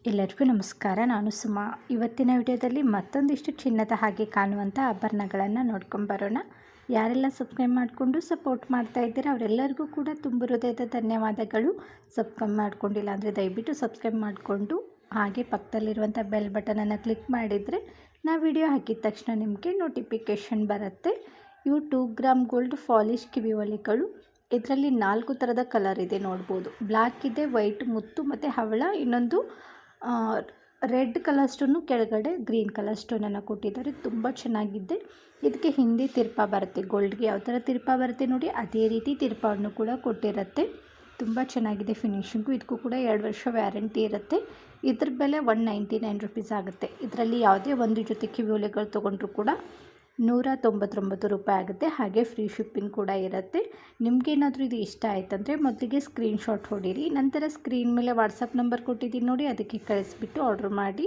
ಎಲ್ಲರಿಗೂ ನಮಸ್ಕಾರ. ನಾನು ಸುಮಾ. ಇವತ್ತಿನ ವಿಡಿಯೋದಲ್ಲಿ ಮತ್ತೊಂದಿಷ್ಟು ಚಿನ್ನದ ಹಾಗೆ ಕಾಣುವಂಥ ಆಭರಣಗಳನ್ನು ನೋಡ್ಕೊಂಬರೋಣ. ಯಾರೆಲ್ಲ ಸಬ್ಸ್ಕ್ರೈಬ್ ಮಾಡಿಕೊಂಡು ಸಪೋರ್ಟ್ ಮಾಡ್ತಾ ಇದ್ದೀರಾ ಅವರೆಲ್ಲರಿಗೂ ಕೂಡ ತುಂಬ ಹೃದಯದ ಧನ್ಯವಾದಗಳು. ಸಬ್ಸ್ಕ್ರೈಬ್ ಮಾಡ್ಕೊಂಡಿಲ್ಲ ಅಂದರೆ ದಯವಿಟ್ಟು ಸಬ್ಸ್ಕ್ರೈಬ್ ಮಾಡಿಕೊಂಡು ಹಾಗೆ ಪಕ್ಕದಲ್ಲಿರುವಂಥ ಬೆಲ್ ಬಟನನ್ನು ಕ್ಲಿಕ್ ಮಾಡಿದರೆ ನಾವು ವಿಡಿಯೋ ಹಾಕಿದ ತಕ್ಷಣ ನಿಮಗೆ ನೋಟಿಫಿಕೇಷನ್ ಬರುತ್ತೆ. ಇವು 2 ಗ್ರಾಮ್ ಗೋಲ್ಡ್ ಪಾಲಿಶ್ ಕಿವಿ ಒಲೆಗಳು. ಇದರಲ್ಲಿ 4 ಥರದ ಕಲರ್ ಇದೆ ನೋಡ್ಬೋದು. ಬ್ಲ್ಯಾಕ್ ಇದೆ, ವೈಟ್ ಮುತ್ತು ಮತ್ತು ಹವಳ, ಇನ್ನೊಂದು ರೆಡ್ ಕಲರ್ ಸ್ಟೋನು, ಕೆಳಗಡೆ ಗ್ರೀನ್ ಕಲರ್ ಸ್ಟೋನನ್ನು ಕೊಟ್ಟಿದ್ದಾರೆ. ತುಂಬ ಚೆನ್ನಾಗಿದೆ. ಇದಕ್ಕೆ ಹಿಂದೆ ತಿರ್ಪ ಬರುತ್ತೆ. ಗೋಲ್ಡ್ಗೆ ಯಾವ ಥರ ತಿರ್ಪ ಬರುತ್ತೆ ನೋಡಿ, ಅದೇ ರೀತಿ ತಿರ್ಪವನ್ನು ಕೂಡ ಕೊಟ್ಟಿರುತ್ತೆ. ತುಂಬ ಚೆನ್ನಾಗಿದೆ ಫಿನಿಶಿಂಗು. ಇದಕ್ಕೂ ಕೂಡ 2 ವರ್ಷ ವ್ಯಾರಂಟಿ ಇರುತ್ತೆ. ಇದ್ರ ಬೆಲೆ 199 ರುಪೀಸ್ ಆಗುತ್ತೆ. ಇದರಲ್ಲಿ ಯಾವುದೇ ಒಂದು ಜೊತೆ ಕಿವಿ ಒಲೆಗಳು ತೊಗೊಂಡ್ರೂ ಕೂಡ 199 ರೂಪಾಯಿ ಆಗುತ್ತೆ. ಹಾಗೆ ಫ್ರೀ ಶಿಪ್ಪಿಂಗ್ ಕೂಡ ಇರುತ್ತೆ. ನಿಮಗೇನಾದರೂ ಇದು ಇಷ್ಟ ಆಯ್ತಂದರೆ ಮೊದಲಿಗೆ ಸ್ಕ್ರೀನ್ಶಾಟ್ ಹೊಡೀರಿ. ನಂತರ ಸ್ಕ್ರೀನ್ ಮೇಲೆ ವಾಟ್ಸಪ್ ನಂಬರ್ ಕೊಟ್ಟಿದ್ದೀನಿ ನೋಡಿ, ಅದಕ್ಕೆ ಕಳಿಸ್ಬಿಟ್ಟು ಆರ್ಡ್ರ್ ಮಾಡಿ.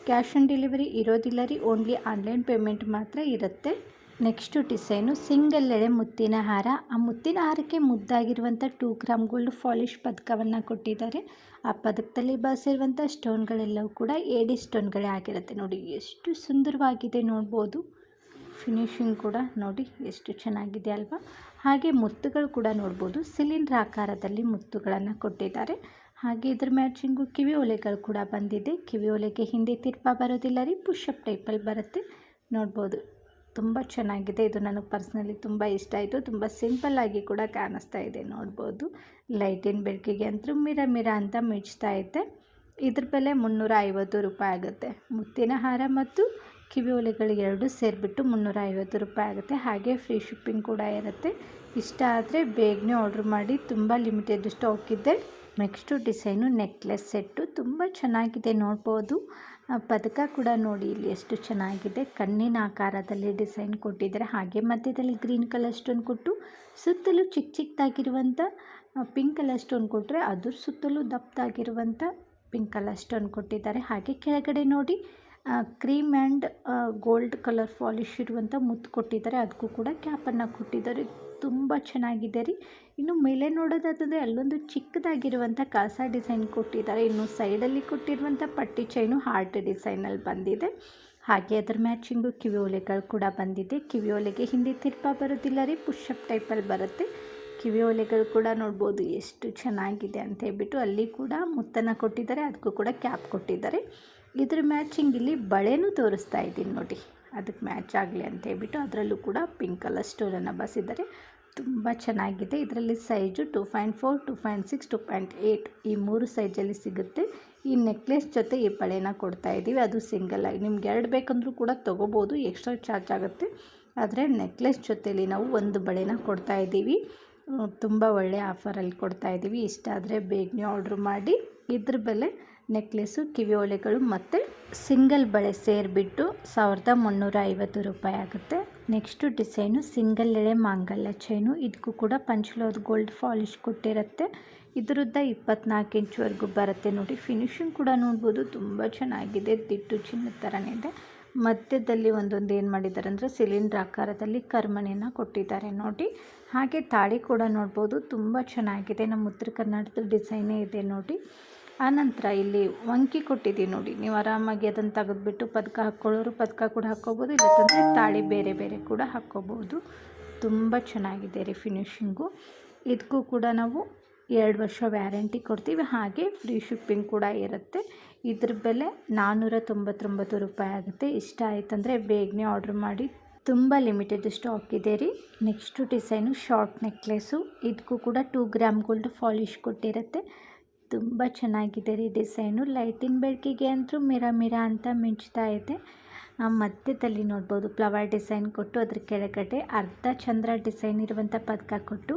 ಕ್ಯಾಶ್ ಆನ್ ಡೆಲಿವರಿ ಇರೋದಿಲ್ಲ ರೀ, ಓನ್ಲಿ ಆನ್ಲೈನ್ ಪೇಮೆಂಟ್ ಮಾತ್ರ ಇರುತ್ತೆ. ನೆಕ್ಸ್ಟು ಡಿಸೈನು ಸಿಂಗಲ್ ಎಳೆ ಮುತ್ತಿನ ಹಾರ. ಆ ಮುತ್ತಿನ ಹಾರಕ್ಕೆ ಮುದ್ದಾಗಿರುವಂಥ 2 ಗ್ರಾಮ್ ಗೋಲ್ಡ್ ಪಾಲಿಶ್ ಪದಕವನ್ನು ಕೊಟ್ಟಿದ್ದಾರೆ. ಆ ಪದಕದಲ್ಲಿ ಬಳಸಿರುವಂಥ ಸ್ಟೋನ್ಗಳೆಲ್ಲವೂ ಕೂಡ ಏಡಿ ಸ್ಟೋನ್ಗಳೇ ಆಗಿರುತ್ತೆ. ನೋಡಿ ಎಷ್ಟು ಸುಂದರವಾಗಿದೆ ನೋಡ್ಬೋದು. ಫಿನಿಶಿಂಗ್ ಕೂಡ ನೋಡಿ ಎಷ್ಟು ಚೆನ್ನಾಗಿದೆ ಅಲ್ವಾ. ಹಾಗೆ ಮುತ್ತುಗಳು ಕೂಡ ನೋಡ್ಬೋದು. ಸಿಲಿಂಡ್ರ್ ಆಕಾರದಲ್ಲಿ ಮುತ್ತುಗಳನ್ನು ಕೊಟ್ಟಿದ್ದಾರೆ. ಹಾಗೆ ಇದ್ರ ಮ್ಯಾಚಿಂಗು ಕಿವಿ ಒಲೆಗಳು ಕೂಡ ಬಂದಿದೆ. ಕಿವಿ ಒಲೆಗೆ ಹಿಂದೆ ತಿರ್ಪ ಬರೋದಿಲ್ಲ ರೀ, ಪುಷಪ್ ಟೈಪಲ್ಲಿ ಬರುತ್ತೆ ನೋಡ್ಬೋದು. ತುಂಬ ಚೆನ್ನಾಗಿದೆ. ಇದು ನನಗೆ ಪರ್ಸ್ನಲಿ ತುಂಬ ಇಷ್ಟ ಆಯಿತು. ತುಂಬ ಸಿಂಪಲ್ಲಾಗಿ ಕೂಡ ಕಾಣಿಸ್ತಾ ಇದೆ ನೋಡ್ಬೋದು. ಲೈಟಿನ ಬೆಳಕಿಗೆ ಅಂತೂ ಮಿರ ಅಂತ ಮಿಂಚ್ತಾ ಇದೆ. ಇದ್ರ ಬೆಲೆ 350 ರೂಪಾಯಿ ಆಗುತ್ತೆ. ಮುತ್ತಿನ ಹಾರ ಮತ್ತು ಕಿವಿ ಒಲೆಗಳು ಎರಡು ಸೇರಿಬಿಟ್ಟು 350 ರೂಪಾಯಿ ಆಗುತ್ತೆ. ಹಾಗೆ ಫ್ರೀ ಶಿಪ್ಪಿಂಗ್ ಕೂಡ ಇರುತ್ತೆ. ಇಷ್ಟ ಆದರೆ ಬೇಗನೆ ಆರ್ಡ್ರ್ ಮಾಡಿ. ತುಂಬ ಲಿಮಿಟೆಡ್ ಸ್ಟಾಕ್ ಇದೆ. Next design necklace set. ತುಂಬ ಚೆನ್ನಾಗಿದೆ ನೋಡ್ಬೋದು. ಪದಕ ಕೂಡ ನೋಡಿ ಇಲ್ಲಿ ಎಷ್ಟು ಚೆನ್ನಾಗಿದೆ. ಕಣ್ಣಿನ ಆಕಾರದಲ್ಲಿ ಡಿಸೈನ್ ಕೊಟ್ಟಿದ್ದಾರೆ. ಹಾಗೆ ಮಧ್ಯದಲ್ಲಿ ಗ್ರೀನ್ ಕಲರ್ ಸ್ಟೋನ್ ಕೊಟ್ಟು ಸುತ್ತಲೂ ಚಿಕ್ಕದಾಗಿರುವಂಥ ಪಿಂಕ್ ಕಲರ್ ಸ್ಟೋನ್ ಕೊಟ್ಟರೆ ಅದ್ರ ಸುತ್ತಲೂ ದಪ್ಪದಾಗಿರುವಂಥ ಪಿಂಕ್ ಕಲರ್ ಸ್ಟೋನ್ ಕೊಟ್ಟಿದ್ದಾರೆ. ಹಾಗೆ ಕೆಳಗಡೆ ನೋಡಿ cream and gold colour polish ಇರುವಂಥ ಮುತ್ತು ಕೊಟ್ಟಿದ್ದಾರೆ. ಅದಕ್ಕೂ ಕೂಡ ಕ್ಯಾಪನ್ನು ಕೊಟ್ಟಿದ್ದಾರೆ. ತುಂಬ ಚೆನ್ನಾಗಿದೆ ರೀ. ಇನ್ನು ಮೇಲೆ ನೋಡೋದಾದರೆ ಅಲ್ಲೊಂದು ಚಿಕ್ಕದಾಗಿರುವಂಥ ಕಾಸ ಡಿಸೈನ್ ಕೊಟ್ಟಿದ್ದಾರೆ. ಇನ್ನು ಸೈಡಲ್ಲಿ ಕೊಟ್ಟಿರುವಂಥ ಪಟ್ಟಿ ಚೈನು ಹಾರ್ಟ್ ಡಿಸೈನಲ್ಲಿ ಬಂದಿದೆ. ಹಾಗೆ ಅದರ ಮ್ಯಾಚಿಂಗು ಕಿವಿ ಒಲೆಗಳು ಕೂಡ ಬಂದಿದೆ. ಕಿವಿ ಒಲೆಗೆ ಹಿಂದೆ ತಿರ್ಪ ಬರೋದಿಲ್ಲ ರೀ, ಪುಷಪ್ ಟೈಪಲ್ಲಿ ಬರುತ್ತೆ. ಕಿವಿ ಒಲೆಗಳು ಕೂಡ ನೋಡ್ಬೋದು ಎಷ್ಟು ಚೆನ್ನಾಗಿದೆ ಅಂತ ಹೇಳ್ಬಿಟ್ಟು. ಅಲ್ಲಿ ಕೂಡ ಮುತ್ತನ್ನು ಕೊಟ್ಟಿದ್ದಾರೆ, ಅದಕ್ಕೂ ಕೂಡ ಕ್ಯಾಪ್ ಕೊಟ್ಟಿದ್ದಾರೆ. ಇದ್ರ ಮ್ಯಾಚಿಂಗ್ ಇಲ್ಲಿ ಬಳೆನೂ ತೋರಿಸ್ತಾ ಇದ್ದೀನಿ ನೋಡಿ, ಅದಕ್ಕೆ ಮ್ಯಾಚ್ ಆಗಲಿ ಅಂತ ಹೇಳ್ಬಿಟ್ಟು. ಅದರಲ್ಲೂ ಕೂಡ ಪಿಂಕ್ ಕಲರ್ ಸ್ಟೋನನ್ನು ಬಸಿದ್ದಾರೆ. ತುಂಬ ಚೆನ್ನಾಗಿದೆ. ಇದರಲ್ಲಿ ಸೈಜು 2.4, 2.6, 2.8 ಈ 3 ಸೈಜಲ್ಲಿ ಸಿಗುತ್ತೆ. ಈ ನೆಕ್ಲೆಸ್ ಜೊತೆ ಈ ಬಳೆನ ಕೊಡ್ತಾ ಇದ್ದೀವಿ. ಅದು ಸಿಂಗಲ್ ಆಗಿ ನಿಮ್ಗೆ 2 ಬೇಕಂದ್ರೂ ಕೂಡ ತೊಗೋಬೋದು, ಎಕ್ಸ್ಟ್ರಾ ಚಾರ್ಜ್ ಆಗುತ್ತೆ. ಆದರೆ ನೆಕ್ಲೆಸ್ ಜೊತೆಯಲ್ಲಿ ನಾವು ಒಂದು ಬಳೆನ ಕೊಡ್ತಾ ಇದ್ದೀವಿ. ತುಂಬ ಒಳ್ಳೆಯ ಆಫರಲ್ಲಿ ಕೊಡ್ತಾ ಇದ್ದೀವಿ. ಇಷ್ಟ ಆದರೆ ಬೇಗನೆ ಆರ್ಡ್ರ್ ಮಾಡಿ. ಇದ್ರ ಬೆಲೆ ನೆಕ್ಲೆಸ್ಸು, ಕಿವಿ ಒಲೆಗಳು ಮತ್ತು ಸಿಂಗಲ್ ಬಳೆ ಸೇರಿಬಿಟ್ಟು 1350 ರೂಪಾಯಿ ಆಗುತ್ತೆ. ನೆಕ್ಸ್ಟು ಡಿಸೈನು ಸಿಂಗಲ್ ಎಳೆ ಮಾಂಗಲ್ಯ ಚೈನು. ಇದಕ್ಕೂ ಕೂಡ ಪಂಚಲೋಹದ ಗೋಲ್ಡ್ ಪಾಲಿಶ್ ಕೊಟ್ಟಿರುತ್ತೆ. ಇದರದ್ದ 24 ಇಂಚ್ವರೆಗೂ ಬರುತ್ತೆ ನೋಡಿ. ಫಿನಿಶಿಂಗ್ ಕೂಡ ನೋಡ್ಬೋದು, ತುಂಬ ಚೆನ್ನಾಗಿದೆ. ದಿಟ್ಟು ಚಿನ್ನದ ಥರನೇ ಇದೆ. ಮಧ್ಯದಲ್ಲಿ ಒಂದೊಂದು ಏನು ಮಾಡಿದ್ದಾರೆ ಅಂದರೆ ಸಿಲಿಂಡ್ರ್ ಆಕಾರದಲ್ಲಿ ಕರ್ಮನೆಯನ್ನು ಕೊಟ್ಟಿದ್ದಾರೆ ನೋಡಿ. ಹಾಗೆ ತಾಳಿ ಕೂಡ ನೋಡ್ಬೋದು, ತುಂಬ ಚೆನ್ನಾಗಿದೆ. ನಮ್ಮ ಉತ್ತರ ಕರ್ನಾಟಕದ ಡಿಸೈನೇ ಇದೆ ನೋಡಿ. ಆನಂತರ ಇಲ್ಲಿ ವಂಕಿ ಕೊಟ್ಟಿದ್ದೀವಿ ನೋಡಿ. ನೀವು ಆರಾಮಾಗಿ ಅದನ್ನು ತೆಗೆದುಬಿಟ್ಟು ಪದಕ ಹಾಕ್ಕೊಳ್ಳೋರು ಪದಕ ಕೂಡ ಹಾಕ್ಕೋಬೋದು, ಇಲ್ಲಂದರೆ ತಾಳಿ ಬೇರೆ ಬೇರೆ ಕೂಡ ಹಾಕ್ಕೋಬೋದು. ತುಂಬ ಚೆನ್ನಾಗಿದೆ ರೀ ಫಿನಿಶಿಂಗು. ಇದಕ್ಕೂ ಕೂಡ ನಾವು 2 ವರ್ಷ ವ್ಯಾರಂಟಿ ಕೊಡ್ತೀವಿ. ಹಾಗೆ ಫ್ರೀ ಶಿಪ್ಪಿಂಗ್ ಕೂಡ ಇರುತ್ತೆ. ಇದ್ರ ಬೆಲೆ 499 ರೂಪಾಯಿ ಆಗುತ್ತೆ. ಇಷ್ಟ ಆಯ್ತಂದರೆ ಬೇಗನೆ ಆರ್ಡ್ರ್ ಮಾಡಿ. ತುಂಬ ಲಿಮಿಟೆಡ್ ಸ್ಟಾಕ್ ಇದೆ ರೀ. Next design short necklace. ಇದಕ್ಕೂ ಕೂಡ 2 ಗ್ರಾಮ್ ಗೋಲ್ಡ್ ಪಾಲಿಶ್ ಕೊಟ್ಟಿರುತ್ತೆ. ತುಂಬ ಚೆನ್ನಾಗಿದೆ ರೀ ಡಿಸೈನು. ಲೈಟಿನ ಬೆಳಕಿಗೆ ಅಂತೂ ಮಿರ ಅಂತ ಮಿಂಚ್ತಾ ಇದೆ. ಮಧ್ಯದಲ್ಲಿ ನೋಡ್ಬೋದು ಫ್ಲವರ್ ಡಿಸೈನ್ ಕೊಟ್ಟು ಅದ್ರ ಕೆಳಗಡೆ ಅರ್ಧ ಚಂದ್ರ ಡಿಸೈನ್ ಇರುವಂಥ ಪದಕ ಕೊಟ್ಟು,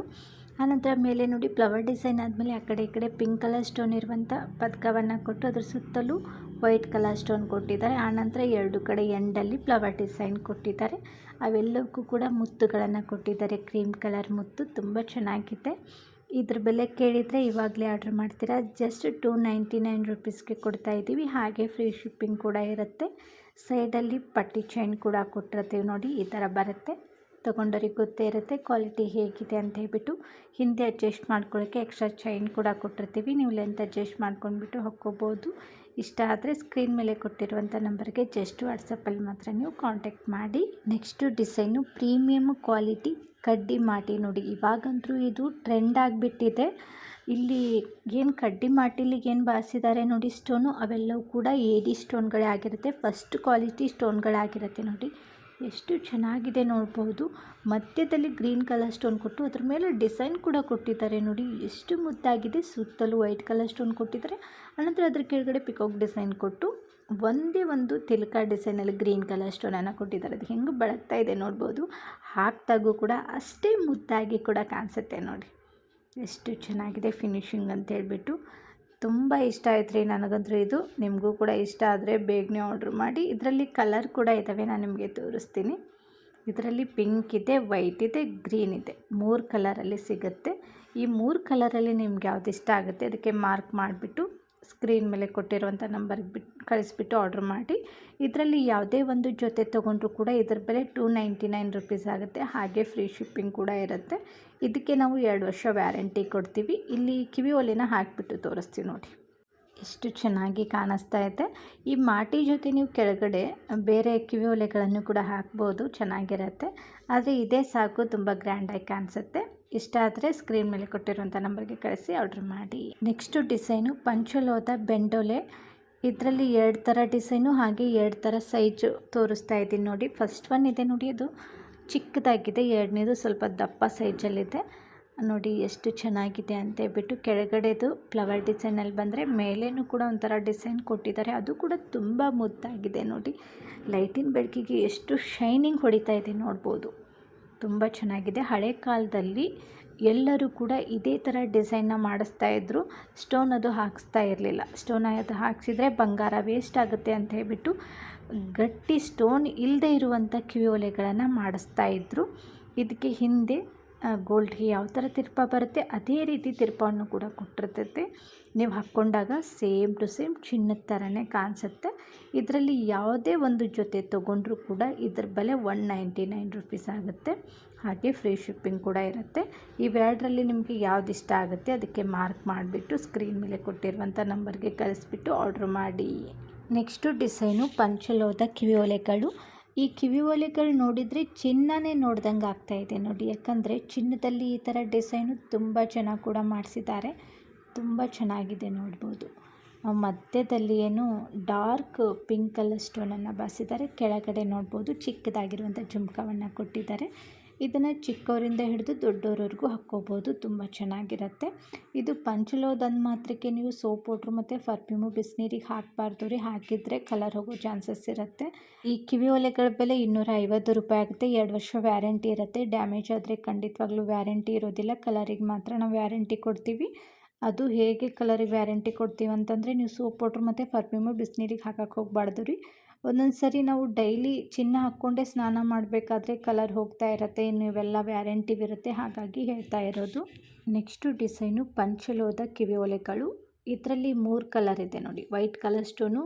ಆನಂತರ ಮೇಲೆ ನೋಡಿ ಫ್ಲವರ್ ಡಿಸೈನ್ ಆದಮೇಲೆ ಆ ಕಡೆ ಈ ಕಡೆ ಪಿಂಕ್ ಕಲರ್ ಸ್ಟೋನ್ ಇರುವಂಥ ಪದಕವನ್ನು ಕೊಟ್ಟು ಅದ್ರ ಸುತ್ತಲೂ ವೈಟ್ ಕಲರ್ ಸ್ಟೋನ್ ಕೊಟ್ಟಿದ್ದಾರೆ. ಆನಂತರ 2 ಕಡೆ ಎಂಡಲ್ಲಿ ಫ್ಲವರ್ ಡಿಸೈನ್ ಕೊಟ್ಟಿದ್ದಾರೆ. ಅವೆಲ್ಲಕ್ಕೂ ಕೂಡ ಮುತ್ತುಗಳನ್ನು ಕೊಟ್ಟಿದ್ದಾರೆ, ಕ್ರೀಮ್ ಕಲರ್ ಮುತ್ತು. ತುಂಬ ಚೆನ್ನಾಗಿದೆ. ಇದ್ರ ಬೆಲೆ ಕೇಳಿದರೆ ಇವಾಗಲೇ ಆರ್ಡ್ರ್ ಮಾಡ್ತೀರಾ. ಜಸ್ಟ್ 299 ರುಪೀಸ್ಗೆ ಕೊಡ್ತಾ ಇದ್ದೀವಿ. ಹಾಗೆ ಫ್ರೀ ಶಿಪ್ಪಿಂಗ್ ಕೂಡ ಇರುತ್ತೆ. ಸೈಡಲ್ಲಿ ಪಟ್ಟಿ ಚೈನ್ ಕೂಡ ಕೊಟ್ಟಿರ್ತೀವಿ ನೋಡಿ, ಈ ಥರ ಬರುತ್ತೆ. ತೊಗೊಂಡವ್ರಿಗೆ ಗೊತ್ತೇ ಇರುತ್ತೆ ಕ್ವಾಲಿಟಿ ಹೇಗಿದೆ ಅಂತ ಹೇಳ್ಬಿಟ್ಟು. ಹಿಂದೆ ಅಡ್ಜಸ್ಟ್ ಮಾಡ್ಕೊಳ್ಳೋಕ್ಕೆ ಎಕ್ಸ್ಟ್ರಾ ಚೈನ್ ಕೂಡ ಕೊಟ್ಟಿರ್ತೀವಿ. ನೀವು ಲೆಂತ್ ಅಡ್ಜಸ್ಟ್ ಮಾಡ್ಕೊಂಡ್ಬಿಟ್ಟು ಹಾಕ್ಕೋಬೋದು. ಇಷ್ಟ ಆದರೆ ಸ್ಕ್ರೀನ್ ಮೇಲೆ ಕೊಟ್ಟಿರುವಂಥ ನಂಬರ್ಗೆ ಜಸ್ಟ್ ವಾಟ್ಸಪ್ಪಲ್ಲಿ ಮಾತ್ರ ನೀವು ಕಾಂಟ್ಯಾಕ್ಟ್ ಮಾಡಿ. ನೆಕ್ಸ್ಟು ಡಿಸೈನು ಪ್ರೀಮಿಯಮ್ ಕ್ವಾಲಿಟಿ ಕಡ್ಡಿ ಮಾಟಿ ನೋಡಿ. ಇವಾಗಂತೂ ಇದು ಟ್ರೆಂಡ್ ಆಗಿಬಿಟ್ಟಿದೆ. ಇಲ್ಲಿ ಏನು ಕಡ್ಡಿ ಮಾಟಿಲಿಗೆ ಏನು ಬಾರಿಸಿದ್ದಾರೆ ನೋಡಿ ಸ್ಟೋನು, ಅವೆಲ್ಲವೂ ಕೂಡ ಏಡಿ ಸ್ಟೋನ್ಗಳೇ ಆಗಿರುತ್ತೆ. ಫಸ್ಟ್ ಕ್ವಾಲಿಟಿ ಸ್ಟೋನ್ಗಳಾಗಿರುತ್ತೆ ನೋಡಿ. ಎಷ್ಟು ಚೆನ್ನಾಗಿದೆ ನೋಡ್ಬೋದು. ಮಧ್ಯದಲ್ಲಿ ಗ್ರೀನ್ ಕಲರ್ ಸ್ಟೋನ್ ಕೊಟ್ಟು ಅದ್ರ ಮೇಲೆ ಡಿಸೈನ್ ಕೂಡ ಕೊಟ್ಟಿದ್ದಾರೆ ನೋಡಿ. ಎಷ್ಟು ಮುದ್ದಾಗಿದೆ. ಸುತ್ತಲೂ ವೈಟ್ ಕಲರ್ ಸ್ಟೋನ್ ಕೊಟ್ಟಿದ್ದಾರೆ. ಅನಂತರ ಅದ್ರ ಕೆಳಗಡೆ ಪಿಕಾಕ್ ಡಿಸೈನ್ ಕೊಟ್ಟು ಒಂದೇ ಒಂದು ತಿಲಕ ಡಿಸೈನಲ್ಲಿ ಗ್ರೀನ್ ಕಲರ್ ಸ್ಟೋನನ್ನು ಕೊಟ್ಟಿದ್ದಾರೆ. ಅದು ಹೆಂಗೆ ಬೆಳಗ್ತಾ ಇದೆ ನೋಡ್ಬೋದು. ಹಾಕಿದಾಗೂ ಕೂಡ ಅಷ್ಟೇ ಮುದ್ದಾಗಿ ಕೂಡ ಕಾಣಿಸುತ್ತೆ ನೋಡಿ. ಎಷ್ಟು ಚೆನ್ನಾಗಿದೆ ಫಿನಿಶಿಂಗ್ ಅಂತ ಹೇಳ್ಬಿಟ್ಟು ತುಂಬ ಇಷ್ಟ ಆಯ್ತು ರೀ ನನಗಂತೂ ಇದು. ನಿಮಗೂ ಕೂಡ ಇಷ್ಟ ಆದರೆ ಬೇಗನೆ ಆರ್ಡ್ರ್ ಮಾಡಿ. ಇದರಲ್ಲಿ ಕಲರ್ ಕೂಡ ಇದ್ದಾವೆ, ನಾನು ನಿಮಗೆ ತೋರಿಸ್ತೀನಿ. ಇದರಲ್ಲಿ ಪಿಂಕ್ ಇದೆ, ವೈಟ್ ಇದೆ, ಗ್ರೀನ್ ಇದೆ, 3 ಕಲರಲ್ಲಿ ಸಿಗುತ್ತೆ. ಈ 3 ಕಲರಲ್ಲಿ ನಿಮ್ಗೆ ಯಾವ್ದು ಇಷ್ಟ ಆಗುತ್ತೆ ಅದಕ್ಕೆ ಮಾರ್ಕ್ ಮಾಡಿಬಿಟ್ಟು ಸ್ಕ್ರೀನ್ ಮೇಲೆ ಕೊಟ್ಟಿರುವಂಥ ನಂಬರ್ಗೆ ಕಳಿಸ್ಬಿಟ್ಟು ಆರ್ಡ್ರ್ ಮಾಡಿ. ಇದರಲ್ಲಿ ಯಾವುದೇ ಒಂದು ಜೊತೆ ತೊಗೊಂಡ್ರೂ ಕೂಡ ಇದರ ಬೆಲೆ 299 ರುಪೀಸ್ ಆಗುತ್ತೆ. ಹಾಗೆ ಫ್ರೀ ಶಿಪ್ಪಿಂಗ್ ಕೂಡ ಇರುತ್ತೆ. ಇದಕ್ಕೆ ನಾವು 2 ವರ್ಷ ವ್ಯಾರಂಟಿ ಕೊಡ್ತೀವಿ. ಇಲ್ಲಿ ಕಿವಿ ಒಲೆನ ಹಾಕಿಬಿಟ್ಟು ತೋರಿಸ್ತೀವಿ ನೋಡಿ. ಎಷ್ಟು ಚೆನ್ನಾಗಿ ಕಾಣಿಸ್ತಾ ಇದೆ. ಈ ಮಾಟಿ ಜೊತೆ ನೀವು ಕೆಳಗಡೆ ಬೇರೆ ಕಿವಿ ಒಲೆಗಳನ್ನು ಕೂಡ ಹಾಕ್ಬೋದು, ಚೆನ್ನಾಗಿರುತ್ತೆ. ಆದರೆ ಇದೇ ಸಾಕು, ತುಂಬ ಗ್ರ್ಯಾಂಡಾಗಿ ಕಾಣಿಸುತ್ತೆ. ಇಷ್ಟ ಆದರೆ ಸ್ಕ್ರೀನ್ ಮೇಲೆ ಕೊಟ್ಟಿರುವಂಥ ನಂಬರ್ಗೆ ಕಳಿಸಿ ಆರ್ಡ್ರ್ ಮಾಡಿ. ನೆಕ್ಸ್ಟು ಡಿಸೈನು ಪಂಚಲೋಹದ ಬೆಂಡೋಲೆ. ಇದರಲ್ಲಿ 2 ಥರ ಡಿಸೈನು ಹಾಗೆ 2 ಥರ ಸೈಜು ತೋರಿಸ್ತಾ ಇದ್ದೀನಿ ನೋಡಿ. ಫಸ್ಟ್ ಒನ್ ಇದೆ ನೋಡಿ, ಅದು ಚಿಕ್ಕದಾಗಿದೆ. ಎರಡನೇದು ಸ್ವಲ್ಪ ದಪ್ಪ ಸೈಜಲ್ಲಿದೆ ನೋಡಿ. ಎಷ್ಟು ಚೆನ್ನಾಗಿದೆ ಅಂತ ಹೇಳ್ಬಿಟ್ಟು ಕೆಳಗಡೆದು ಫ್ಲವರ್ ಡಿಸೈನಲ್ಲಿ ಬಂದರೆ ಮೇಲೇನೂ ಕೂಡ ಒಂಥರ ಡಿಸೈನ್ ಕೊಟ್ಟಿದ್ದಾರೆ. ಅದು ಕೂಡ ತುಂಬ ಮುದ್ದಾಗಿದೆ ನೋಡಿ. ಲೈಟಿನ ಬೆಳಕಿಗೆ ಎಷ್ಟು ಶೈನಿಂಗ್ ಹೊಡಿತಾ ಇದೆ ನೋಡ್ಬೋದು. ತುಂಬ ಚೆನ್ನಾಗಿದೆ. ಹಳೆ ಕಾಲದಲ್ಲಿ ಎಲ್ಲರೂ ಕೂಡ ಇದೇ ಥರ ಡಿಸೈನ್ನ ಮಾಡಿಸ್ತಾ ಇದ್ದರು. ಸ್ಟೋನ್ ಅದು ಹಾಕಿಸ್ತಾ ಇರಲಿಲ್ಲ. ಸ್ಟೋನ್ ಅದು ಹಾಕ್ಸಿದ್ರೆ ಬಂಗಾರ ವೇಸ್ಟ್ ಆಗುತ್ತೆ ಅಂತ ಹೇಳ್ಬಿಟ್ಟು ಗಟ್ಟಿ ಸ್ಟೋನ್ ಇಲ್ಲದೆ ಇರುವಂಥ ಕಿವಿ ಒಲೆಗಳನ್ನು ಮಾಡಿಸ್ತಾ ಇದ್ದರು. ಇದಕ್ಕೆ ಹಿಂದೆ ಗೋಲ್ಡ್ಗೆ ಯಾವ ಥರ ತಿರ್ಪ ಬರುತ್ತೆ ಅದೇ ರೀತಿ ತಿರ್ಪವನ್ನು ಕೂಡ ಕೊಟ್ಟಿರ್ತೈತೆ. ನೀವು ಹಾಕ್ಕೊಂಡಾಗ ಸೇಮ್ ಟು ಸೇಮ್ ಚಿನ್ನದ ಥರನೇ ಕಾಣಿಸುತ್ತೆ. ಇದರಲ್ಲಿ ಯಾವುದೇ ಒಂದು ಜೊತೆ ತೊಗೊಂಡ್ರೂ ಕೂಡ ಇದ್ರ ಬೆಲೆ 199 ರುಪೀಸ್ ಆಗುತ್ತೆ. ಹಾಗೆ ಫ್ರೀ ಶಿಪ್ಪಿಂಗ್ ಕೂಡ ಇರುತ್ತೆ. ಇವೆರಡರಲ್ಲಿ ನಿಮಗೆ ಯಾವ್ದು ಇಷ್ಟ ಆಗುತ್ತೆ ಅದಕ್ಕೆ ಮಾರ್ಕ್ ಮಾಡಿಬಿಟ್ಟು ಸ್ಕ್ರೀನ್ ಮೇಲೆ ಕೊಟ್ಟಿರುವಂಥ ನಂಬರ್ಗೆ ಕಳಿಸ್ಬಿಟ್ಟು ಆರ್ಡ್ರ್ ಮಾಡಿ. ನೆಕ್ಸ್ಟು ಡಿಸೈನು ಪಂಚಲೋಹದ ಕಿವಿ ಒಲೆಗಳು. ಈ ಕಿವಿ ಒಲೆಗಳು ನೋಡಿದರೆ ಚಿನ್ನನೇ ನೋಡ್ದಂಗೆ ಆಗ್ತಾಯಿದೆ ನೋಡಿ. ಯಾಕಂದರೆ ಚಿನ್ನದಲ್ಲಿ ಈ ಥರ ಡಿಸೈನು ತುಂಬ ಚೆನ್ನಾಗಿ ಕೂಡ ಮಾಡಿಸಿದ್ದಾರೆ. ತುಂಬ ಚೆನ್ನಾಗಿದೆ ನೋಡ್ಬೋದು. ಮಧ್ಯದಲ್ಲಿ ಏನು ಡಾರ್ಕ್ ಪಿಂಕ್ ಕಲರ್ ಸ್ಟೋನನ್ನು ಬಾರಿಸಿದ್ದಾರೆ. ಕೆಳಗಡೆ ನೋಡ್ಬೋದು ಚಿಕ್ಕದಾಗಿರುವಂಥ ಜುಮ್ಕವನ್ನು ಕೊಟ್ಟಿದ್ದಾರೆ. ಇದನ್ನು ಚಿಕ್ಕವರಿಂದ ಹಿಡಿದು ದೊಡ್ಡವರವರೆಗೂ ಹಾಕ್ಕೋಬೋದು. ತುಂಬ ಚೆನ್ನಾಗಿರುತ್ತೆ. ಇದು ಪಂಚಲೋಹದ ಮಾತ್ರಕ್ಕೆ ನೀವು ಸೋಪ್ ಪೌಡ್ರು ಮತ್ತು ಪರ್ಫ್ಯೂಮು ಬಿಸಿನೀರಿಗೆ ಹಾಕಬಾರ್ದು ರೀ. ಹಾಕಿದರೆ ಕಲರ್ ಹೋಗೋ ಚಾನ್ಸಸ್ ಇರುತ್ತೆ. ಈ ಕಿವಿ ಒಲೆಗಳ ಬೆಲೆ 250 ರೂಪಾಯಿ ಆಗುತ್ತೆ. 2 ವರ್ಷ ವ್ಯಾರಂಟಿ ಇರುತ್ತೆ. ಡ್ಯಾಮೇಜ್ ಆದರೆ ಖಂಡಿತವಾಗ್ಲೂ ವ್ಯಾರಂಟಿ ಇರೋದಿಲ್ಲ. ಕಲರಿಗೆ ಮಾತ್ರ ನಾವು ವ್ಯಾರಂಟಿ ಕೊಡ್ತೀವಿ. ಅದು ಹೇಗೆ ಕಲರಿಗೆ ವ್ಯಾರಂಟಿ ಕೊಡ್ತೀವಿ ಅಂತಂದರೆ, ನೀವು ಸೋಪ್ ಪೌಡ್ರು ಮತ್ತು ಪರ್ಫ್ಯೂಮು ಬಿಸಿನೀರಿಗೆ ಹಾಕಕ್ಕೆ ಹೋಗಬಾರ್ದು ರೀ. ಒಂದೊಂದು ಸರಿ ನಾವು ಡೈಲಿ ಚಿನ್ನ ಹಾಕ್ಕೊಂಡೇ ಸ್ನಾನ ಮಾಡಬೇಕಾದ್ರೆ ಕಲರ್ ಹೋಗ್ತಾ ಇರುತ್ತೆ. ಇನ್ನು ಇವೆಲ್ಲ ವ್ಯಾರಂಟಿ ಇರುತ್ತೆ, ಹಾಗಾಗಿ ಹೇಳ್ತಾ ಇರೋದು. ನೆಕ್ಸ್ಟು ಡಿಸೈನು ಪಂಚಲೋಹದ ಕಿವಿ ಒಲೆಗಳು. ಇದರಲ್ಲಿ 3 ಕಲರ್ ಇದೆ ನೋಡಿ. ವೈಟ್ ಕಲರ್ ಸ್ಟೋನು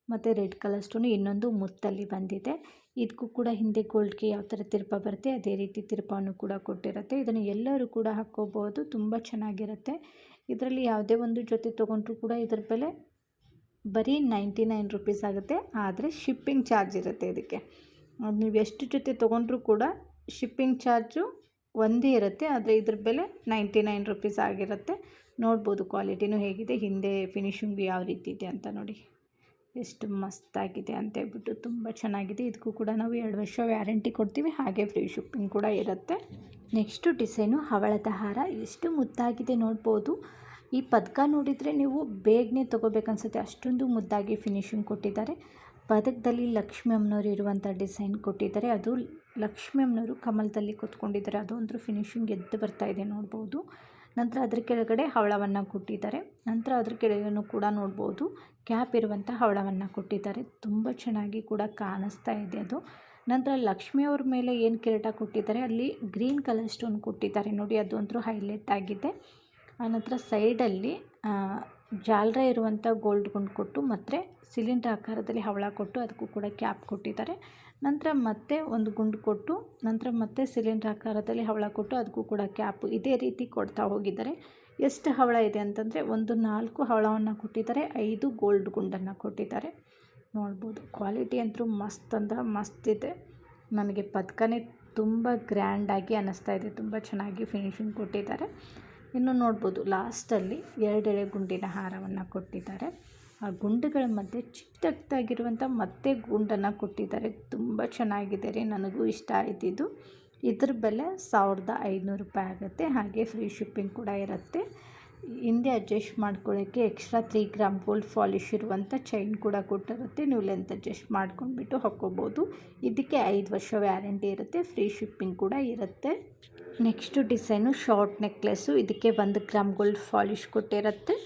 ಮತ್ತು ರೆಡ್ ಕಲರ್ ಸ್ಟೋನು, ಇನ್ನೊಂದು ಮುತ್ತಲ್ಲಿ ಬಂದಿದೆ. ಇದಕ್ಕೂ ಕೂಡ ಹಿಂದೆ ಗೋಲ್ಡ್ಗೆ ಯಾವ ಥರ ತಿರ್ಪ ಬರುತ್ತೆ ಅದೇ ರೀತಿ ತಿರ್ಪವನ್ನು ಕೂಡ ಕೊಟ್ಟಿರುತ್ತೆ. ಇದನ್ನು ಎಲ್ಲರೂ ಕೂಡ ಹಾಕ್ಕೋಬೋದು. ತುಂಬ ಚೆನ್ನಾಗಿರುತ್ತೆ. ಇದರಲ್ಲಿ ಯಾವುದೇ ಒಂದು ಜೊತೆ ತೊಗೊಂಡ್ರೂ ಕೂಡ ಇದ್ರ ಬೆಲೆ ಬರೀ 99 ರುಪೀಸ್ ಆಗುತ್ತೆ. ಆದರೆ ಶಿಪ್ಪಿಂಗ್ ಚಾರ್ಜ್ ಇರುತ್ತೆ ಇದಕ್ಕೆ. ನೀವು ಎಷ್ಟು ಜೊತೆ ತೊಗೊಂಡ್ರೂ ಕೂಡ ಶಿಪ್ಪಿಂಗ್ ಚಾರ್ಜು ಒಂದೇ ಇರುತ್ತೆ. ಆದರೆ ಇದ್ರ ಬೆಲೆ 99 ರುಪೀಸ್ ಆಗಿರುತ್ತೆ. ನೋಡ್ಬೋದು ಕ್ವಾಲಿಟಿನೂ ಹೇಗಿದೆ, ಹಿಂದೆ ಫಿನಿಶಿಂಗ್ ಯಾವ ರೀತಿ ಇದೆ ಅಂತ ನೋಡಿ. ಎಷ್ಟು ಮಸ್ತಾಗಿದೆ ಅಂತ ಹೇಳ್ಬಿಟ್ಟು ತುಂಬ ಚೆನ್ನಾಗಿದೆ. ಇದಕ್ಕೂ ಕೂಡ ನಾವು 2 ವರ್ಷ ವ್ಯಾರಂಟಿ ಕೊಡ್ತೀವಿ. ಹಾಗೆ ಫ್ರೀ ಶಿಪ್ಪಿಂಗ್ ಕೂಡ ಇರುತ್ತೆ. ನೆಕ್ಸ್ಟು ಡಿಸೈನು ಹವಳದ ಹಾರ. ಎಷ್ಟು ಮುದ್ದಾಗಿದೆ ನೋಡ್ಬೋದು. ಈ ಪದಕ ನೋಡಿದರೆ ನೀವು ಬೇಗನೆ ತೊಗೋಬೇಕನ್ಸುತ್ತೆ, ಅಷ್ಟೊಂದು ಮುದ್ದಾಗಿ ಫಿನಿಶಿಂಗ್ ಕೊಟ್ಟಿದ್ದಾರೆ. ಪದಕದಲ್ಲಿ ಲಕ್ಷ್ಮಿ ಅಮ್ಮನವರು ಇರುವಂಥ ಡಿಸೈನ್ ಕೊಟ್ಟಿದ್ದಾರೆ. ಅದು ಲಕ್ಷ್ಮಿ ಅಮ್ಮನವರು ಕಮಲದಲ್ಲಿ ಕೂತ್ಕೊಂಡಿದ್ದಾರೆ. ಅದು ಒಂಥರ ಫಿನಿಶಿಂಗ್ ಎದ್ದು ಬರ್ತಾ ಇದೆ ನೋಡ್ಬೋದು. ನಂತರ ಅದ್ರ ಕೆಳಗಡೆ ಹವಳವನ್ನು ಕೊಟ್ಟಿದ್ದಾರೆ. ನಂತರ ಅದ್ರ ಕೆಳಗೂ ಕೂಡ ನೋಡ್ಬೋದು ಕ್ಯಾಪ್ ಇರುವಂಥ ಹವಳವನ್ನು ಕೊಟ್ಟಿದ್ದಾರೆ. ತುಂಬ ಚೆನ್ನಾಗಿ ಕೂಡ ಕಾಣಿಸ್ತಾ ಇದೆ ಅದು. ನಂತರ ಲಕ್ಷ್ಮಿಯವ್ರ ಮೇಲೆ ಏನು ಕಿರೀಟ ಕೊಟ್ಟಿದ್ದಾರೆ ಅಲ್ಲಿ ಗ್ರೀನ್ ಕಲರ್ ಸ್ಟೋನ್ ಕೊಟ್ಟಿದ್ದಾರೆ ನೋಡಿ. ಅದು ಒಂಥರ ಹೈಲೈಟ್ ಆಗಿದೆ. ಆನಂತರ ಸೈಡಲ್ಲಿ ಜಾಲರ ಇರುವಂಥ ಗೋಲ್ಡ್ ಗುಂಡು ಕೊಟ್ಟು ಮತ್ತು ಸಿಲಿಂಡರ್ ಆಕಾರದಲ್ಲಿ ಹವಳ ಕೊಟ್ಟು ಅದಕ್ಕೂ ಕೂಡ ಕ್ಯಾಪ್ ಕೊಟ್ಟಿದ್ದಾರೆ. ನಂತರ ಮತ್ತೆ ಒಂದು ಗುಂಡು ಕೊಟ್ಟು ನಂತರ ಮತ್ತೆ ಸಿಲಿಂಡರ್ ಆಕಾರದಲ್ಲಿ ಹವಳ ಕೊಟ್ಟು ಅದಕ್ಕೂ ಕೂಡ ಕ್ಯಾಪು ಇದೇ ರೀತಿ ಕೊಡ್ತಾ ಹೋಗಿದ್ದಾರೆ. ಎಷ್ಟು ಹವಳ ಇದೆ ಅಂತಂದರೆ ಒಂದು 4 ಹವಳವನ್ನು ಕೊಟ್ಟಿದ್ದಾರೆ, 5 ಗೋಲ್ಡ್ ಗುಂಡನ್ನು ಕೊಟ್ಟಿದ್ದಾರೆ. ನೋಡ್ಬೋದು ಕ್ವಾಲಿಟಿ ಅಂತೂ ಮಸ್ತ್ ಅಂದ್ರೆ ಮಸ್ತ್ ಇದೆ. ನನಗೆ ಪದಕನೇ ತುಂಬ ಗ್ರ್ಯಾಂಡಾಗಿ ಅನ್ನಿಸ್ತಾ ಇದೆ, ತುಂಬ ಚೆನ್ನಾಗಿ ಫಿನಿಶಿಂಗ್ ಕೊಟ್ಟಿದ್ದಾರೆ. ಇನ್ನು ನೋಡ್ಬೋದು ಲಾಸ್ಟಲ್ಲಿ 2 ಎಳೆ ಗುಂಡಿನ ಹಾರವನ್ನು ಕೊಟ್ಟಿದ್ದಾರೆ. ಆ ಗುಂಡುಗಳ ಮಧ್ಯೆ ಚಿಕ್ಕದಾಗಿರುವಂಥ ಮತ್ತೆ ಗುಂಡನ್ನು ಕೊಟ್ಟಿದ್ದಾರೆ. ತುಂಬ ಚೆನ್ನಾಗಿದೆ ರೀ, ನನಗೂ ಇಷ್ಟ ಆಯ್ತಿದ್ದು. ಇದ್ರ ಬೆಲೆ 1500 ರೂಪಾಯಿ ಆಗುತ್ತೆ. ಹಾಗೆ ಫ್ರೀ ಶಿಪ್ಪಿಂಗ್ ಕೂಡ ಇರುತ್ತೆ. ಹಿಂದೆ ಅಡ್ಜಸ್ಟ್ ಮಾಡ್ಕೊಳ್ಳೋಕ್ಕೆ ಎಕ್ಸ್ಟ್ರಾ 3 ಗ್ರಾಮ್ ಗೋಲ್ಡ್ ಪಾಲಿಶ್ ಇರುವಂಥ ಚೈನ್ ಕೂಡ ಕೊಟ್ಟಿರುತ್ತೆ. ನೀವು ಲೆಂತ್ ಅಡ್ಜಸ್ಟ್ ಮಾಡ್ಕೊಂಡ್ಬಿಟ್ಟು ಹಾಕ್ಕೋಬೋದು. ಇದಕ್ಕೆ 5 ವರ್ಷ ವ್ಯಾರಂಟಿ ಇರುತ್ತೆ. ಫ್ರೀ ಶಿಪ್ಪಿಂಗ್ ಕೂಡ ಇರುತ್ತೆ. Next design short necklace. ಇದಕ್ಕೆ 1 ಗ್ರಾಮ್ ಗೋಲ್ಡ್ ಪಾಲಿಶ್ ಕೊಟ್ಟಿರುತ್ತೆ.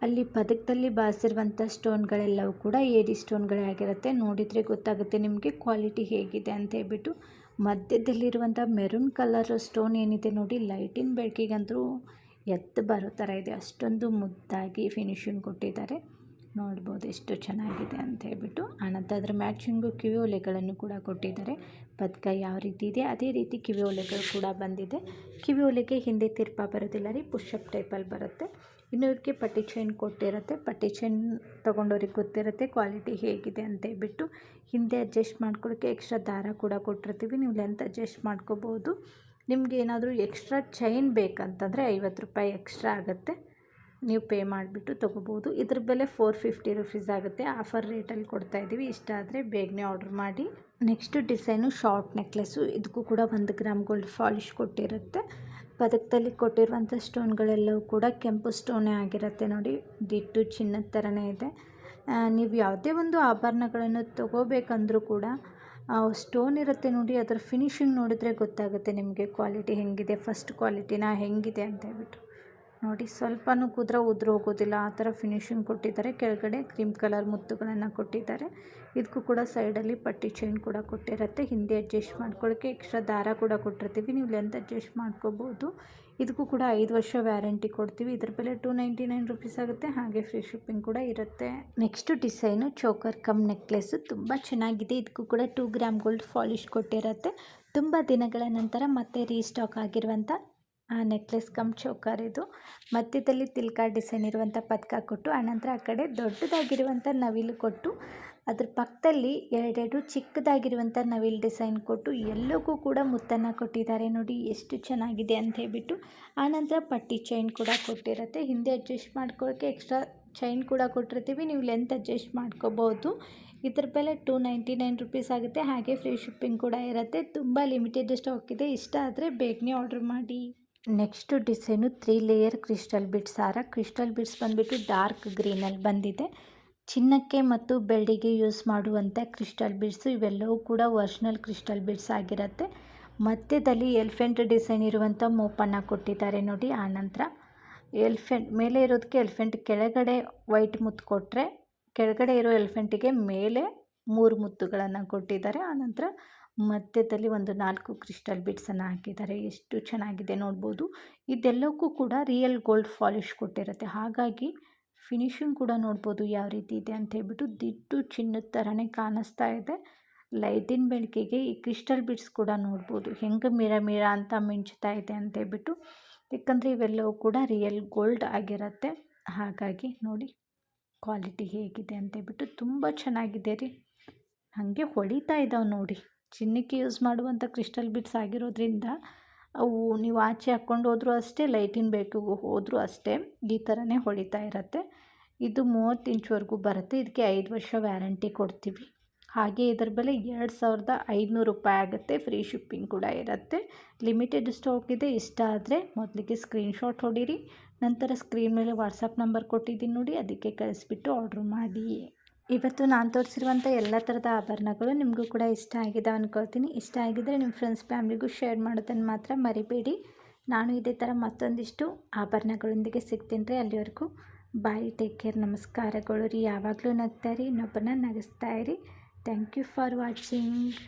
ಅಲ್ಲಿ ಪದಕದಲ್ಲಿ ಬಾರಿಸಿರುವಂಥ ಸ್ಟೋನ್ಗಳೆಲ್ಲವೂ ಕೂಡ ಏಡಿ ಸ್ಟೋನ್ಗಳೇ ಆಗಿರುತ್ತೆ. ನೋಡಿದರೆ ಗೊತ್ತಾಗುತ್ತೆ ನಿಮಗೆ ಕ್ವಾಲಿಟಿ ಹೇಗಿದೆ ಅಂತ ಹೇಳ್ಬಿಟ್ಟು. ಮಧ್ಯದಲ್ಲಿರುವಂಥ ಮೆರೂನ್ ಕಲರ್ ಸ್ಟೋನ್ ಏನಿದೆ ನೋಡಿ, ಲೈಟಿನ ಬೆಳಕಿಗಂತೂ ಎದ್ದು ಬರೋ ಥರ ಇದೆ. ಅಷ್ಟೊಂದು ಮುದ್ದಾಗಿ ಫಿನಿಶಿಂಗ್ ಕೊಟ್ಟಿದ್ದಾರೆ. ನೋಡ್ಬೋದು ಎಷ್ಟು ಚೆನ್ನಾಗಿದೆ ಅಂತ ಹೇಳ್ಬಿಟ್ಟು. ಆನಂತರ ಅದರ ಮ್ಯಾಚಿಂಗು ಕಿವಿ ಓಲೆಗಳನ್ನು ಕೂಡ ಕೊಟ್ಟಿದ್ದಾರೆ. ಪದಕ ಯಾವ ರೀತಿ ಇದೆ ಅದೇ ರೀತಿ ಕಿವಿ ಓಲೆಗಳು ಕೂಡ ಬಂದಿದೆ. ಕಿವಿ ಓಲೆಗೆ ಹಿಂದೆ ತಿರ್ಪ ಬರೋದಿಲ್ಲ ರೀ, ಪುಷಪ್ ಟೈಪಲ್ಲಿ ಬರುತ್ತೆ. ಇನ್ನು ಇದಕ್ಕೆ ಪಟ್ಟಿ ಚೈನ್ ಕೊಟ್ಟಿರುತ್ತೆ. ಪಟ್ಟಿ ಚೈನ್ ತೊಗೊಂಡವ್ರಿಗೆ ಗೊತ್ತಿರುತ್ತೆ ಕ್ವಾಲಿಟಿ ಹೇಗಿದೆ ಅಂತ ಹೇಳ್ಬಿಟ್ಟು. ಹಿಂದೆ ಅಡ್ಜಸ್ಟ್ ಮಾಡ್ಕೊಳ್ಳೋಕ್ಕೆ ಎಕ್ಸ್ಟ್ರಾ ದಾರ ಕೂಡ ಕೊಟ್ಟಿರ್ತೀವಿ, ನೀವು ಲೆಂತ್ ಅಡ್ಜಸ್ಟ್ ಮಾಡ್ಕೋಬೋದು. ನಿಮ್ಗೆ ಏನಾದರೂ ಎಕ್ಸ್ಟ್ರಾ ಚೈನ್ ಬೇಕಂತಂದರೆ 50 ರೂಪಾಯಿ ಎಕ್ಸ್ಟ್ರಾ ಆಗುತ್ತೆ, ನೀವು ಪೇ ಮಾಡಿಬಿಟ್ಟು ತೊಗೋಬೋದು. ಇದ್ರ ಬೆಲೆ 450 ರುಪೀಸ್ ಆಗುತ್ತೆ. ಆಫರ್ ರೇಟಲ್ಲಿ ಕೊಡ್ತಾಯಿದ್ದೀವಿ. ಇಷ್ಟ ಆದರೆ ಬೇಗನೆ ಆರ್ಡ್ರ್ ಮಾಡಿ. Next design short necklace. ಇದಕ್ಕೂ ಕೂಡ 1 ಗ್ರಾಮ್ ಗೋಲ್ಡ್ ಪಾಲಿಶ್ ಕೊಟ್ಟಿರುತ್ತೆ. ಪದಕದಲ್ಲಿ ಕೊಟ್ಟಿರುವಂಥ ಸ್ಟೋನ್ಗಳೆಲ್ಲವೂ ಕೂಡ ಕೆಂಪು ಸ್ಟೋನೇ ಆಗಿರುತ್ತೆ ನೋಡಿ, ದಿಟ್ಟು ಚಿನ್ನದ ಥರನೇ ಇದೆ. ನೀವು ಯಾವುದೇ ಒಂದು ಆಭರಣಗಳನ್ನು ತೊಗೋಬೇಕಂದ್ರೂ ಕೂಡ ಸ್ಟೋನ್ ಇರುತ್ತೆ ನೋಡಿ, ಅದರ ಫಿನಿಶಿಂಗ್ ನೋಡಿದ್ರೆ ಗೊತ್ತಾಗುತ್ತೆ ನಿಮಗೆ ಕ್ವಾಲಿಟಿ ಹೆಂಗಿದೆ, ಫಸ್ಟ್ ಕ್ವಾಲಿಟಿನ ಹೆಂಗಿದೆ ಅಂತ ಹೇಳ್ಬಿಟ್ಟು. ನೋಡಿ ಸ್ವಲ್ಪನೂ ಕೂದ್ರೆ ಉದುರು ಹೋಗೋದಿಲ್ಲ, ಆ ಥರ ಫಿನಿಶಿಂಗ್ ಕೊಟ್ಟಿದ್ದಾರೆ. ಕೆಳಗಡೆ ಕ್ರೀಮ್ ಕಲರ್ ಮುತ್ತುಗಳನ್ನು ಕೊಟ್ಟಿದ್ದಾರೆ. ಇದಕ್ಕೂ ಕೂಡ ಸೈಡಲ್ಲಿ ಪಟ್ಟಿ ಚೈನ್ ಕೂಡ ಕೊಟ್ಟಿರುತ್ತೆ. ಹಿಂದೆ ಅಡ್ಜಸ್ಟ್ ಮಾಡ್ಕೊಳ್ಳೋಕ್ಕೆ ಎಕ್ಸ್ಟ್ರಾ ದಾರ ಕೂಡ ಕೊಟ್ಟಿರ್ತೀವಿ, ನೀವು ಲೆಂತ್ ಅಡ್ಜಸ್ಟ್ ಮಾಡ್ಕೋಬೋದು. ಇದಕ್ಕೂ ಕೂಡ 5 ವರ್ಷ ವ್ಯಾರಂಟಿ ಕೊಡ್ತೀವಿ. ಇದ್ರ ಬೆಲೆ 299 ರುಪೀಸ್ ಆಗುತ್ತೆ. ಹಾಗೆ ಫ್ರೀ ಶಿಪ್ಪಿಂಗ್ ಕೂಡ ಇರುತ್ತೆ. Next design choker come necklace. ತುಂಬ ಚೆನ್ನಾಗಿದೆ. ಇದಕ್ಕೂ ಕೂಡ 2 ಗ್ರಾಮ್ ಗೋಲ್ಡ್ ಪಾಲಿಶ್ ಕೊಟ್ಟಿರುತ್ತೆ. ತುಂಬ ದಿನಗಳ ನಂತರ ಮತ್ತೆ ರೀಸ್ಟಾಕ್ ಆಗಿರುವಂಥ ನೆಕ್ಲೆಸ್ ಕಮ್ ಚೋಕರ್ ಇದು. ಮಧ್ಯದಲ್ಲಿ ತಿಲ್ಕ ಡಿಸೈನ್ ಇರುವಂಥ ಪದಕ ಕೊಟ್ಟು, ಆನಂತರ ಆ ಕಡೆ ದೊಡ್ಡದಾಗಿರುವಂಥ ನವಿಲು ಕೊಟ್ಟು, ಅದ್ರ ಪಕ್ಕದಲ್ಲಿ 2 ಚಿಕ್ಕದಾಗಿರುವಂಥ ನವಿಲು ಡಿಸೈನ್ ಕೊಟ್ಟು, ಎಲ್ಲಕ್ಕೂ ಕೂಡ ಮುತ್ತನ್ನು ಕೊಟ್ಟಿದ್ದಾರೆ. ನೋಡಿ ಎಷ್ಟು ಚೆನ್ನಾಗಿದೆ ಅಂತ ಹೇಳ್ಬಿಟ್ಟು. ಆನಂತರ ಪಟ್ಟಿ ಚೈನ್ ಕೂಡ ಕೊಟ್ಟಿರುತ್ತೆ. ಹಿಂದೆ ಅಡ್ಜಸ್ಟ್ ಮಾಡ್ಕೊಳ್ಳೋಕ್ಕೆ ಎಕ್ಸ್ಟ್ರಾ ಚೈನ್ ಕೂಡ ಕೊಟ್ಟಿರ್ತೀವಿ, ನೀವು ಲೆಂತ್ ಅಡ್ಜಸ್ಟ್ ಮಾಡ್ಕೋಬೋದು. ಇದ್ರ ಬೆಲೆ 299 ರುಪೀಸ್ ಆಗುತ್ತೆ. ಹಾಗೆ ಫ್ರೀ ಶಿಪ್ಪಿಂಗ್ ಕೂಡ ಇರುತ್ತೆ. ತುಂಬ ಲಿಮಿಟೆಡ್ ಸ್ಟಾಕ್ ಇದೆ. ಇಷ್ಟ ಆದರೆ ಬೇಗನೆ ಆರ್ಡ್ರ್ ಮಾಡಿ. ನೆಕ್ಸ್ಟು ಡಿಸೈನು 3 ಲೇಯರ್ ಕ್ರಿಸ್ಟಲ್ ಬಿಡ್ಸ್ ಹಾರ. ಕ್ರಿಸ್ಟಲ್ ಬಿಡ್ಸ್ ಬಂದುಬಿಟ್ಟು ಡಾರ್ಕ್ ಗ್ರೀನಲ್ಲಿ ಬಂದಿದೆ. ಚಿನ್ನಕ್ಕೆ ಮತ್ತು ಬೆಳ್ಳಿಗೆ ಯೂಸ್ ಮಾಡುವಂಥ ಕ್ರಿಸ್ಟಲ್ ಬಿಡ್ಸು. ಇವೆಲ್ಲವೂ ಕೂಡ ಒರಿಜಿನಲ್ ಕ್ರಿಸ್ಟಲ್ ಬಿಡ್ಸ್ ಆಗಿರುತ್ತೆ. ಮಧ್ಯದಲ್ಲಿ ಎಲಿಫೆಂಟ್ ಡಿಸೈನ್ ಇರುವಂಥ ಮೋಪನ್ನು ಕೊಟ್ಟಿದ್ದಾರೆ ನೋಡಿ. ಆನಂತರ ಎಲಿಫೆಂಟ್ ಮೇಲೆ ಇರೋದಕ್ಕೆ ಎಲಿಫೆಂಟ್ ಕೆಳಗಡೆ ವೈಟ್ ಮುತ್ತು ಕೊಟ್ಟರೆ, ಕೆಳಗಡೆ ಇರೋ ಎಲಿಫೆಂಟಿಗೆ ಮೇಲೆ 3 ಮುತ್ತುಗಳನ್ನು ಕೊಟ್ಟಿದ್ದಾರೆ. ಆನಂತರ ಮಧ್ಯದಲ್ಲಿ ಒಂದು 4 ಕ್ರಿಸ್ಟಲ್ ಬಿಡ್ಸನ್ನು ಹಾಕಿದ್ದಾರೆ. ಎಷ್ಟು ಚೆನ್ನಾಗಿದೆ ನೋಡ್ಬೋದು. ಇದೆಲ್ಲಕ್ಕೂ ಕೂಡ ರಿಯಲ್ ಗೋಲ್ಡ್ ಪಾಲಿಶ್ ಕೊಟ್ಟಿರುತ್ತೆ. ಹಾಗಾಗಿ ಫಿನಿಶಿಂಗ್ ಕೂಡ ನೋಡ್ಬೋದು ಯಾವ ರೀತಿ ಇದೆ ಅಂತ ಹೇಳ್ಬಿಟ್ಟು. ದಿಟ್ಟು ಚಿನ್ನದ ಥರನೇ ಕಾಣಿಸ್ತಾ ಇದೆ. ಲೈಟಿನ ಬೆಳಕಿಗೆ ಈ ಕ್ರಿಸ್ಟಲ್ ಬಿಡ್ಸ್ ಕೂಡ ನೋಡ್ಬೋದು ಹೆಂಗೆ ಮಿರ ಅಂತ ಮಿಂಚ್ತಾ ಇದೆ ಅಂತ ಹೇಳ್ಬಿಟ್ಟು. ಯಾಕಂದರೆ ಇವೆಲ್ಲವೂ ಕೂಡ ರಿಯಲ್ ಗೋಲ್ಡ್ ಆಗಿರುತ್ತೆ. ಹಾಗಾಗಿ ನೋಡಿ ಕ್ವಾಲಿಟಿ ಹೇಗಿದೆ ಅಂತ ಹೇಳ್ಬಿಟ್ಟು. ತುಂಬ ಚೆನ್ನಾಗಿದೆ ರೀ, ಹಾಗೆ ಹೊಳಿತಾ ಇದ್ದಾವೆ ನೋಡಿ. ಚಿನ್ನಕ್ಕೆ ಯೂಸ್ ಮಾಡುವಂಥ ಕ್ರಿಸ್ಟಲ್ ಬಿಡ್ಸ್ ಆಗಿರೋದ್ರಿಂದ ಅವು ನೀವು ಆಚೆ ಹಾಕ್ಕೊಂಡು ಹೋದರೂ ಅಷ್ಟೇ, ಲೈಟಿನ ಬೆಳಕಿಗೆ ಹೋದರೂ ಅಷ್ಟೇ ಈ ಥರನೇ ಹೊಳಿತಾ ಇರುತ್ತೆ. ಇದು 30 ಇಂಚ್ವರೆಗೂ ಬರುತ್ತೆ. ಇದಕ್ಕೆ 5 ವರ್ಷ ವ್ಯಾರಂಟಿ ಕೊಡ್ತೀವಿ. ಹಾಗೆ ಇದರ ಬೆಲೆ 2500 ರೂಪಾಯಿ ಆಗುತ್ತೆ. ಫ್ರೀ ಶಿಪ್ಪಿಂಗ್ ಕೂಡ ಇರುತ್ತೆ. ಲಿಮಿಟೆಡ್ ಸ್ಟಾಕ್ ಇದೆ. ಇಷ್ಟ ಆದರೆ ಮೊದಲಿಗೆ ಸ್ಕ್ರೀನ್ಶಾಟ್ ಹೊಡೀರಿ, ನಂತರ ಸ್ಕ್ರೀನ್ ಮೇಲೆ ವಾಟ್ಸಪ್ ನಂಬರ್ ಕೊಟ್ಟಿದ್ದೀನಿ ನೋಡಿ, ಅದಕ್ಕೆ ಕಳಿಸ್ಬಿಟ್ಟು ಆರ್ಡ್ರ್ ಮಾಡಿ. ಇವತ್ತು ನಾನು ತೋರಿಸಿರುವಂಥ ಎಲ್ಲ ಥರದ ಆಭರಣಗಳು ನಿಮಗೂ ಕೂಡ ಇಷ್ಟ ಆಗಿದೆ ಅಂದ್ಕೊಳ್ತೀನಿ. ಇಷ್ಟ ಆಗಿದ್ದರೆ ನಿಮ್ಮ ಫ್ರೆಂಡ್ಸ್ ಫ್ಯಾಮ್ಲಿಗೂ ಶೇರ್ ಮಾಡೋದನ್ನು ಮಾತ್ರ ಮರಿಬೇಡಿ. ನಾನು ಇದೇ ಥರ ಮತ್ತೊಂದಿಷ್ಟು ಆಭರಣಗಳೊಂದಿಗೆ ಸಿಗ್ತೀನಿ ರೀ. ಅಲ್ಲಿವರೆಗೂ ಬಾಯ್, ಟೇಕ್ ಕೇರ್, ನಮಸ್ಕಾರಗಳು ರೀ. ಯಾವಾಗಲೂ ನಗ್ತಾ ಇರಿ, ಇನ್ನೊಬ್ಬರನ್ನ ನಗಿಸ್ತಾ ಇರಿ. Thank you for watching.